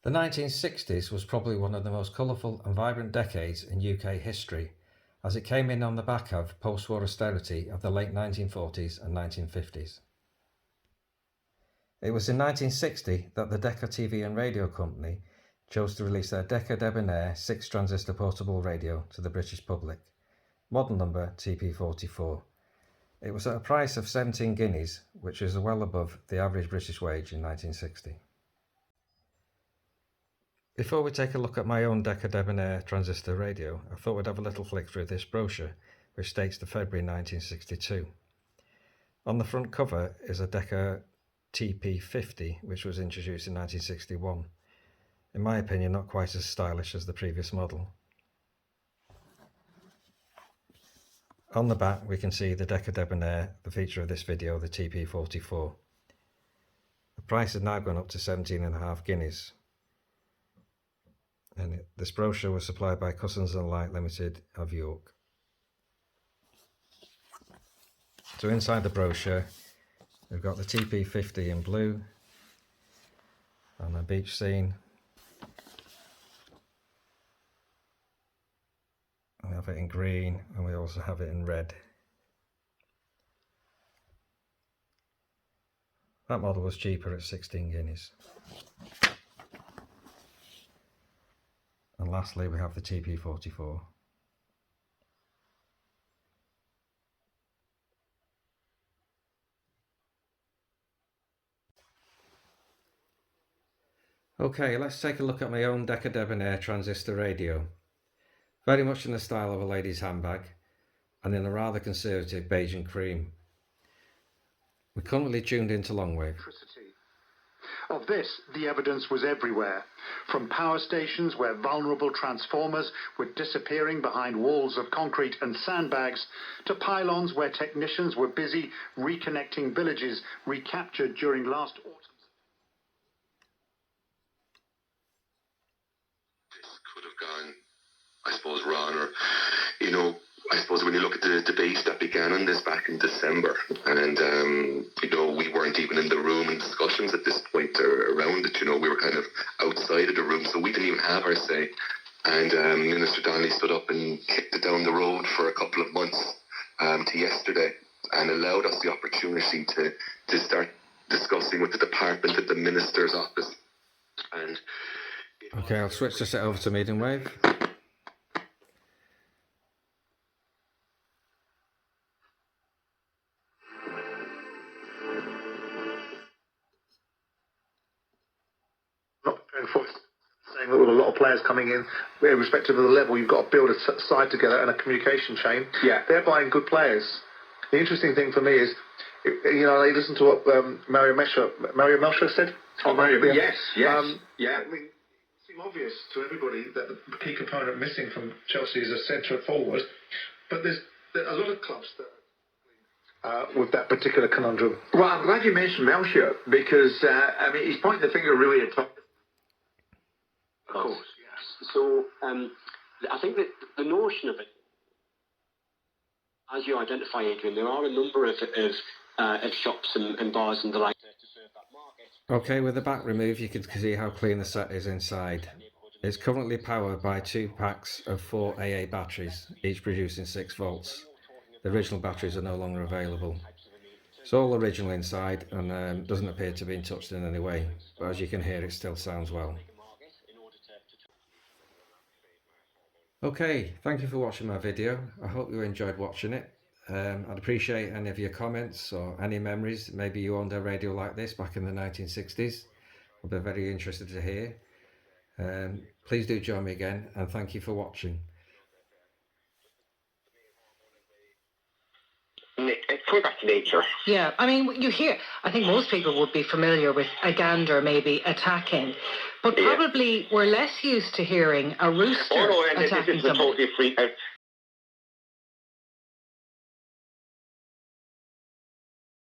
The 1960s was probably one of the most colourful and vibrant decades in UK history, as it came in on the back of post-war austerity of the late 1940s and 1950s. It was in 1960 that the Decca TV and Radio Company chose to release their Decca Debonaire 6-transistor portable radio to the British public, model number TP44. It was at a price of 17 guineas, which is well above the average British wage in 1960. Before we take a look at my own Decca Debonaire Transistor Radio, I thought we'd have a little flick through this brochure, which dates to February 1962. On the front cover is a Decca TP50, which was introduced in 1961. In my opinion, not quite as stylish as the previous model. On the back we can see the Decca Debonaire, the feature of this video, the TP44. The price has now gone up to 17.5 guineas. And this brochure was supplied by Cousins and Light Limited of York. So inside the brochure we've got the TP50 in blue and a beach scene. We have it in green and we also have it in red. That model was cheaper at 16 guineas. And lastly we have the TP44. Okay, let's take a look at my own Decca Debonaire Transistor Radio. Very much in the style of a lady's handbag and in a rather conservative beige and cream. We're currently tuned into longwave. Of this, the evidence was everywhere, from power stations where vulnerable transformers were disappearing behind walls of concrete and sandbags, to pylons where technicians were busy reconnecting villages recaptured during last autumn. This could have gone, I suppose, wrong, or, I suppose when you look at the debate that began on this back in December, and, we weren't even in the room in discussions at this point around it, we were kind of outside of the room, so we didn't even have our say. And Minister Donnelly stood up and kicked it down the road for a couple of months to yesterday, and allowed us the opportunity to start discussing with the department at the Minister's office. And okay, I'll switch this over to medium wave. Saying that with a lot of players coming in, irrespective of the level, you've got to build a side together and a communication chain. Yeah, they're buying good players. The interesting thing for me is, they listen to what Mario Melcher said. Oh, Mario, yes. Yeah. I mean, it seems obvious to everybody that the key component missing from Chelsea is a centre forward, but there's a lot of clubs that with that particular conundrum. Well, I'm glad you mentioned Melcher, because he's pointing the finger really at top. Of course, yes. So I think that the notion of it, as you identify, Adrian, there are a number of shops and bars and the like to serve that market. Okay, with the back removed you can see how clean the set is inside. It's currently powered by 2 packs of 4 AA batteries, each producing 6 volts. The original batteries are no longer available. It's all original inside and doesn't appear to be touched in any way, but as you can hear it still sounds well. Okay, thank you for watching my video. I hope you enjoyed watching it. I'd appreciate any of your comments or any memories. Maybe you owned a radio like this back in the 1960s. I'd be very interested to hear. Please do join me again, and thank you for watching. Going back to nature. Yeah, I think most people would be familiar with a gander maybe attacking, but probably we're less used to hearing a rooster attacking this is a somebody. totally free.